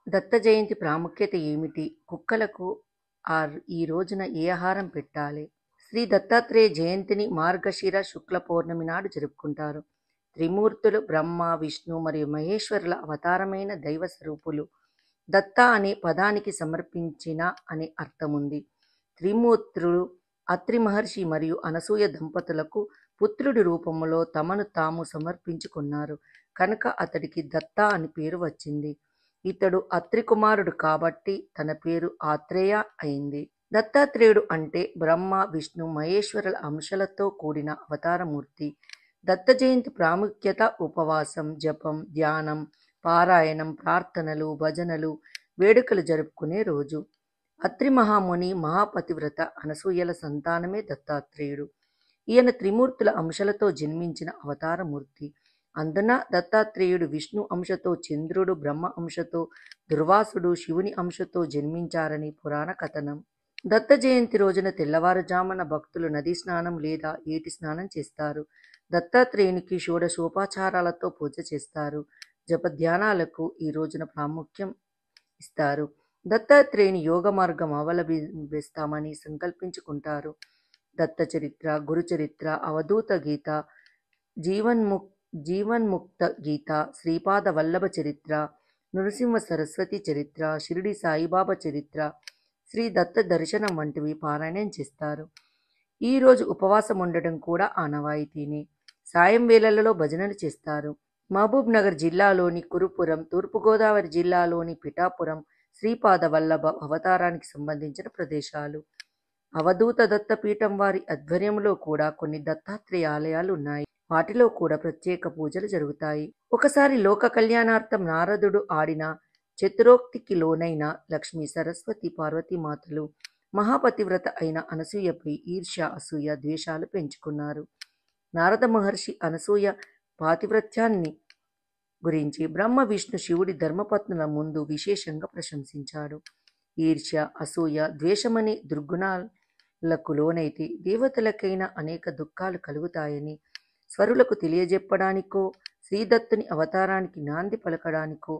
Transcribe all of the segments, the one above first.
దత్త జయంతి ప్రాముఖ్యత ఏమిటి? కుక్కలకు ఈ రోజున ఏ ఆహారం పెట్టాలి? శ్రీ దత్తాత్రేయ జయంతిని మార్గశిర శుక్ల పౌర్ణమి నాడు జరుపుకుంటారు. త్రిమూర్తులు బ్రహ్మ, విష్ణు మరియు మహేశ్వరుల అవతారమైన దైవ స్వరూపులు. దత్త అనే పదానికి సమర్పించిన అనే అర్థముంది. త్రిమూర్తులు అత్రి మహర్షి మరియు అనసూయ దంపతులకు పుత్రుడి రూపంలో తమను తాము సమర్పించుకున్నారు కనుక అతడికి దత్త అని పేరు వచ్చింది. ఇతడు అత్రి కుమారుడు కాబట్టి తన పేరు ఆత్రేయ అయింది. దత్తాత్రేయుడు అంటే బ్రహ్మ, విష్ణు, మహేశ్వరుల అంశాలతో కూడిన అవతారమూర్తి. దత్త జయంతి ప్రాముఖ్యత ఉపవాసం, జపం, ధ్యానం, పారాయణం, ప్రార్థనలు, భజనలు, వేడుకలు జరుపుకునే రోజు. అత్రి మహాముని మహాపతివ్రత అనసూయల సంతానమే దత్తాత్రేయుడు. ఈయన త్రిమూర్తుల అంశాలతో జన్మించిన అవతారమూర్తి. అందున దత్తాత్రేయుడు విష్ణు అంశతో చంద్రుడు, బ్రహ్మ అంశతో దుర్వాసుడు, శివుని అంశతో జన్మించారని పురాణ కథనం. దత్త జయంతి రోజున తెల్లవారుజామున భక్తులు నదీ స్నానం లేదా ఏటి స్నానం చేస్తారు. దత్తాత్రేయునికి షోడశోపచారాలతో పూజ చేస్తారు. జపధ్యానాలకు ఈ రోజున ప్రాముఖ్యం ఇస్తారు. దత్తాత్రేయుని యోగ మార్గం అవలంబిస్తామని సంకల్పించుకుంటారు. దత్త చరిత్ర, గురు చరిత్ర, అవధూత గీత, జీవన్ముక్త గీత, శ్రీపాద వల్లభ చరిత్ర, నృసింహ సరస్వతి చరిత్ర, షిరిడి సాయిబాబా చరిత్ర, శ్రీ దత్త దర్శనం వంటివి పారాయణం చేస్తారు. ఈరోజు ఉపవాసం ఉండడం కూడా ఆనవాయితీనే. సాయం వేళలలో భజనలు చేస్తారు. మహబూబ్ నగర్ జిల్లాలోని కురుపురం, తూర్పుగోదావరి జిల్లాలోని పిఠాపురం శ్రీపాద వల్లభ అవతారానికి సంబంధించిన ప్రదేశాలు. అవధూత దత్తపీఠం వారి ఆధ్వర్యంలో కూడా కొన్ని దత్తాత్రేయ ఆలయాలు ఉన్నాయి. వాటిలో కూడా ప్రత్యేక పూజలు జరుగుతాయి. ఒకసారి లోక కళ్యాణార్థం నారదుడు ఆడిన చతురోక్తికి లోనైన లక్ష్మీ సరస్వతి పార్వతీమాతలు మహాపతివ్రత అయిన అనసూయపై ఈర్ష్య, అసూయ, ద్వేషాలు పెంచుకున్నారు. నారద మహర్షి అనసూయ పాతివ్రత్యాన్ని గురించి బ్రహ్మ, విష్ణు, శివుడి ధర్మపత్నుల ముందు విశేషంగా ప్రశంసించాడు. ఈర్ష్య, అసూయ, ద్వేషమనే దుర్గుణాలకు లోనైతే దేవతలకైనా అనేక దుఃఖాలు కలుగుతాయని స్వరులకు తెలియజెప్పడానికో, శ్రీదత్తుని అవతారానికి నాంది పలకడానికో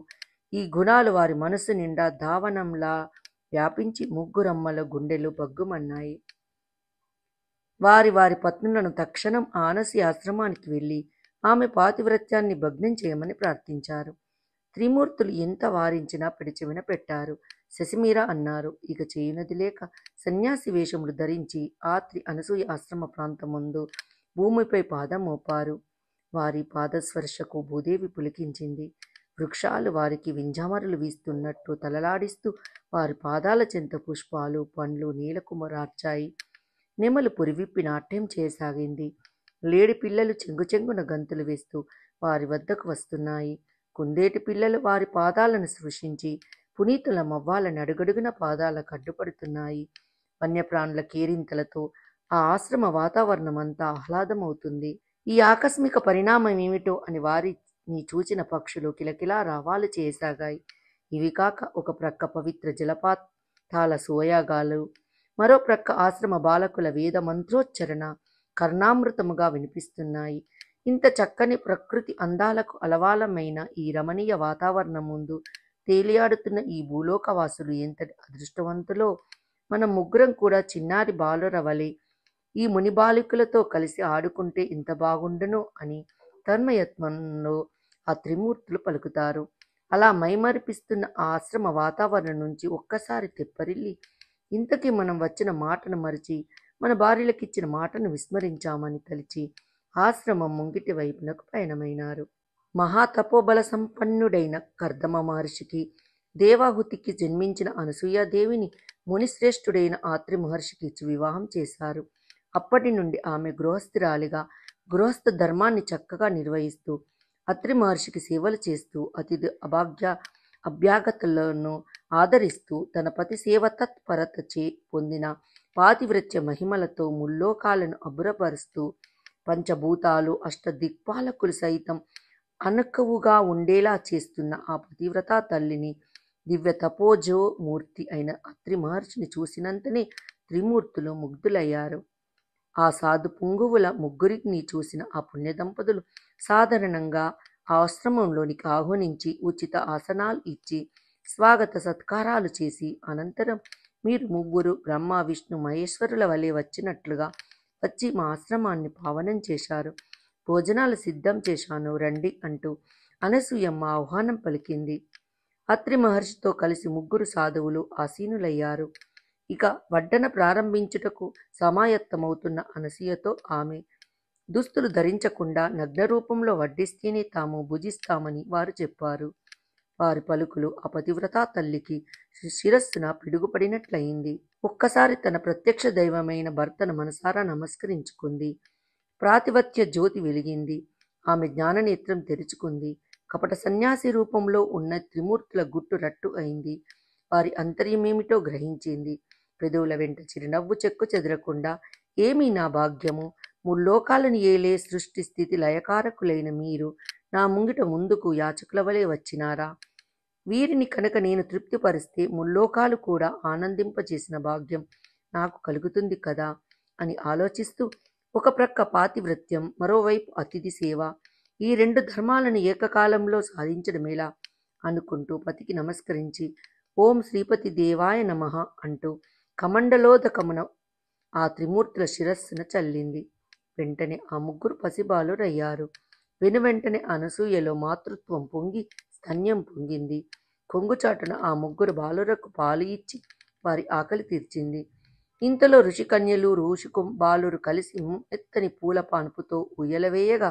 ఈ గుణాలు వారి మనసు నిండా దావనంలా వ్యాపించి ముగ్గురమ్మల గుండెలు బగ్గుమన్నాయి. వారి వారి పత్నులను తక్షణం ఆనసి ఆశ్రమానికి వెళ్ళి ఆమె పాతివ్రత్యాన్ని భగ్నం చేయమని ప్రార్థించారు. త్రిమూర్తులు ఎంత వారించినా పెడచెవిన పెట్టారు. శశిమీర అన్నారు. ఇక చేయునది లేక సన్యాసి వేషములు ధరించి ఆత్రి అనసూయ ఆశ్రమ ప్రాంతం ముందు భూమిపై పాదం మోపారు. వారి పాదస్పర్శకు భూదేవి పులికించింది. వృక్షాలు వారికి వింజామరులు వీస్తున్నట్టు తలలాడిస్తూ వారి పాదాల చెంత పుష్పాలు, పండ్లు నీలకుమరార్చాయి. నెమలు పురివిప్పి నాట్యం చేయసాగింది. లేడి పిల్లలు చెంగుచెంగున గంతులు వేస్తూ వారి వద్దకు వస్తున్నాయి. కుందేటి పిల్లలు వారి పాదాలను స్పృశించి పునీతుల మవ్వాలని అడుగడుగున పాదాలకు అడ్డుపడుతున్నాయి. వన్యప్రాణుల కేరింతలతో ఆ ఆశ్రమ వాతావరణం అంతా ఆహ్లాదమవుతుంది. ఈ ఆకస్మిక పరిణామం ఏమిటో అని వారిని చూచిన పక్షులు కిలకిలా రావాలు చేయసాగాయి. ఇవి కాక ఒక ప్రక్క పవిత్ర జలపాతాల సోయాగాలు, మరో ప్రక్క ఆశ్రమ బాలకుల వేద మంత్రోచ్చరణ కర్ణామృతముగా వినిపిస్తున్నాయి. ఇంత చక్కని ప్రకృతి అందాలకు అలవాలమైన ఈ రమణీయ వాతావరణం ముందు తేలియాడుతున్న ఈ భూలోకవాసులు ఎంతటి అదృష్టవంతులో. మనం ముగ్గురం కూడా చిన్నారి బాలుర వలె ఈ ముని బాలికలతో కలిసి ఆడుకుంటే ఎంత బాగుండునో అని తన్మయత్వంలో ఆ త్రిమూర్తులు పలుకుతారు. అలా మైమరిపిస్తున్న ఆ ఆశ్రమ వాతావరణం నుంచి ఒక్కసారి తెప్పరిల్లి ఇంతకీ మనం వచ్చిన మాటను మరిచి మన భార్యలకిచ్చిన మాటను విస్మరించామని తలిచి ఆశ్రమం ముంగిటి వైపునకు పయనమైనారు. మహాతపోబల సంపన్నుడైన కర్దమ మహర్షికి దేవాహుతికి జన్మించిన అనసూయాదేవిని మునిశ్రేష్ఠుడైన ఆత్రి మహర్షికి ఇచ్చి వివాహం చేశారు. అప్పటి నుండి ఆమె గృహస్థిరాలిగా గృహస్థ ధర్మాన్ని చక్కగా నిర్వహిస్తూ అత్రి మహర్షికి సేవలు చేస్తూ అతిథి అభ్యాగతులను ఆదరిస్తూ తన పతి సేవ తత్పరతచే పొందిన పాతివ్రత్య మహిమలతో ముల్లోకాలను అబ్బురపరుస్తూ పంచభూతాలు అష్టదిక్పాలకులు సైతం అనకవుగా ఉండేలా చేస్తున్న ఆ పతివ్రతా తల్లిని, దివ్య తపోజో మూర్తి అయిన అత్రి మహర్షిని చూసినంతనే త్రిమూర్తులు ముగ్ధులయ్యారు. ఆ సాధు పుంగువుల ముగ్గురిని చూసిన ఆ పుణ్య దంపతులు సాధారణంగా ఆశ్రమంలోనికి ఆహ్వానించి ఉచిత ఆసనాలు ఇచ్చి స్వాగత సత్కారాలు చేసి అనంతరం మీరు ముగ్గురు బ్రహ్మ విష్ణు మహేశ్వరుల వలె వచ్చినట్లుగా వచ్చి మా ఆశ్రమాన్ని పావనం చేశారు. భోజనాలు సిద్ధం చేశాను రండి అంటూ అనసూయమ్మ ఆహ్వానం పలికింది. అత్రి మహర్షితో కలిసి ముగ్గురు సాధువులు ఆసీనులయ్యారు. ఇక వడ్డన ప్రారంభించుటకు సమాయత్తమవుతున్న అనసూయతో ఆమె దుస్తులు ధరించకుండా నగ్నరూపంలో వడ్డిస్తేనే తాము భుజిస్తామని వారు చెప్పారు. వారి పలుకులు ఆ పతివ్రతా తల్లికి శిరస్సున పిడుగుపడినట్లయింది. ఒక్కసారి తన ప్రత్యక్ష దైవమైన భర్తను మనసారా నమస్కరించుకుంది. ప్రాతిపత్య జ్యోతి వెలిగింది. ఆమె జ్ఞాననేత్రం తెరుచుకుంది. కపట సన్యాసి రూపంలో ఉన్న త్రిమూర్తుల గుట్టు రట్టు అయింది. వారి అంతర్యమేమిటో గ్రహించింది. పెదవుల వెంట చిరునవ్వు చెక్కు చెదరకుండా, ఏమీ నా భాగ్యము, ముల్లోకాలను ఏలే సృష్టి స్థితి లయకారకులైన మీరు నా ముంగిట ముందుకు యాచకుల వలె వచ్చినారా? వీరిని కనుక నేను తృప్తిపరిస్తే ముల్లోకాలు కూడా ఆనందింపచేసిన భాగ్యం నాకు కలుగుతుంది కదా అని ఆలోచిస్తూ ఒక ప్రక్క పాతివ్రత్యం, మరోవైపు అతిథి సేవ, ఈ రెండు ధర్మాలను ఏకకాలంలో సాధించడమేలా అనుకుంటూ పతికి నమస్కరించి ఓం శ్రీపతి దేవాయ నమః అంటూ కమండలోదకమున ఆ త్రిమూర్తుల శిరస్సున చల్లింది. వెంటనే ఆ ముగ్గురు పసిబాలురయ్యారు. వెనువెంటనే అనసూయలో మాతృత్వం పొంగి స్తన్యం పొంగింది. కొంగుచాటున ఆ ముగ్గురు బాలురకు పాలు ఇచ్చి వారి ఆకలి తీర్చింది. ఇంతలో ఋషికన్యలు బాలురు కలిసి ఎత్తని పూల పాన్పుతో ఉయ్యలవేయగా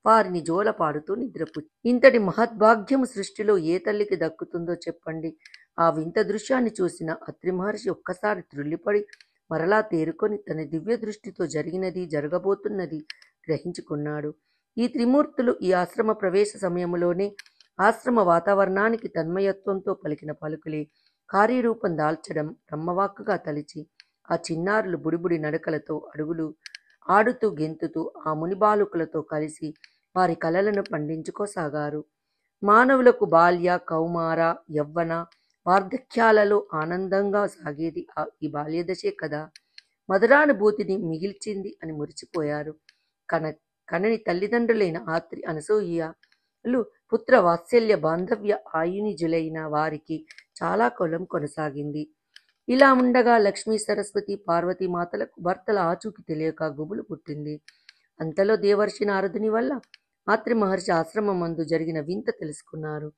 వారిని జోలపాడుతూ నిద్రపుచ్చి, ఇంతటి మహద్భాగ్యము సృష్టిలో ఏ తల్లికి దక్కుతుందో చెప్పండి. ఆ వింత దృశ్యాన్ని చూసిన అత్రి మహర్షి ఒక్కసారి త్రుళ్ళిపడి మరలా తేరుకొని తన దివ్య దృష్టితో జరిగినది జరగబోతున్నది గ్రహించుకున్నాడు. ఈ త్రిమూర్తులు ఈ ఆశ్రమ ప్రవేశ సమయంలోనే ఆశ్రమ వాతావరణానికి తన్మయత్వంతో పలికిన పలుకులే కార్యరూపం దాల్చడం బ్రహ్మవాక్కుగా తలిచి ఆ చిన్నారులు బుడిబుడి నడకలతో అడుగులు ఆడుతూ గెంతుతూ ఆ మునిబాలుకులతో కలిసి వారి కలలను పండించుకోసాగారు. మానవులకు బాల్య, కౌమార, యవ్వన, వార్ధక్యాలలో ఆనందంగా సాగేది ఈ బాల్యదశే కదా. మధురానుభూతిని మిగిల్చింది అని మురిసిపోయారు. కనని తల్లిదండ్రులైన ఆత్రి అనసూయలు పుత్ర వాత్సల్య బాంధవ్య ఆయునిజులైన వారికి చాలా కాలం కొనసాగింది. ఇలా ఉండగా లక్ష్మీ సరస్వతి పార్వతీ మాతలకు భర్తల ఆచూకి తెలియక గుబులు పుట్టింది. అంతలో దేవర్షి నారదుని వల్ల ఆత్రి మహర్షి ఆశ్రమం మందు జరిగిన వింత తెలుసుకున్నారు.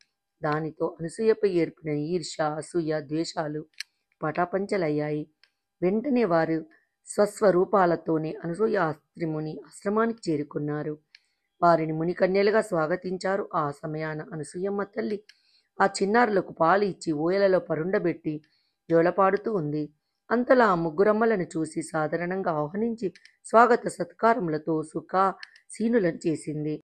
దానితో అనసూయపై ఏర్పడిన ఈర్ష, అసూయ, ద్వేషాలు పటాపంచలయ్యాయి. వెంటనే వారు స్వస్వరూపాలతోనే అనసూయ ఆత్రిముని ఆశ్రమానికి చేరుకున్నారు. వారిని మునికన్యలుగా స్వాగతించారు. ఆ సమయాన అనసూయమ్మ తల్లి ఆ చిన్నారులకు పాలు ఇచ్చి ఊయలలో పరుండబెట్టి జోలపాడుతూ ఉంది. అంతలా ఆ ముగ్గురమ్మలను చూసి సాధారణంగా ఆహ్వానించి స్వాగత సత్కారములతో సుఖాసీనులను చేసింది.